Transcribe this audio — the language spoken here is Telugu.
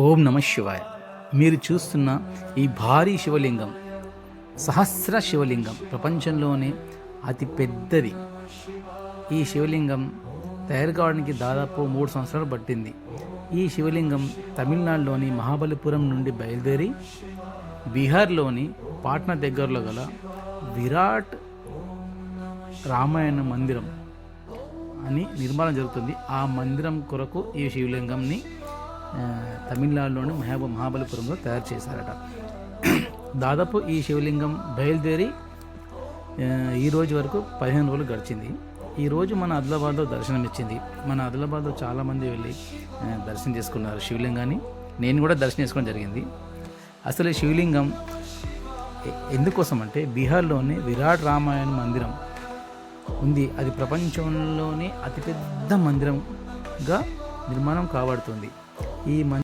ఓం నమ శివాయ. మీరు చూస్తున్న ఈ భారీ శివలింగం సహస్ర శివలింగం, ప్రపంచంలోనే అతి పెద్దది. ఈ శివలింగం తయారు కావడానికి దాదాపు 3 సంవత్సరాలు పట్టింది. ఈ శివలింగం తమిళనాడులోని మహాబలిపురం నుండి బయలుదేరి బీహార్లోని పాట్నా దగ్గరలో గల విరాట్ రామాయణ మందిరం అని నిర్మాణం జరుగుతుంది. ఆ మందిరం కొరకు ఈ శివలింగంని తమిళనాడులోని మహాబలిపురంలో తయారు చేశారట. దాదాపు ఈ శివలింగం బయలుదేరి ఈ రోజు వరకు 15 రోజులు గడిచింది. ఈరోజు మన ఆదిలాబాద్లో దర్శనం ఇచ్చింది. మన ఆదిలాబాద్లో చాలామంది వెళ్ళి దర్శనం చేసుకున్నారు శివలింగాన్ని. నేను కూడా దర్శనం చేసుకోవడం జరిగింది. అసలు ఈ శివలింగం ఎందుకోసం అంటే బీహార్లోని విరాట్ రామాయణ మందిరం ఉంది. అది ప్రపంచంలోనే అతిపెద్ద మందిరంగా నిర్మాణం కాబడుతుంది. ఈ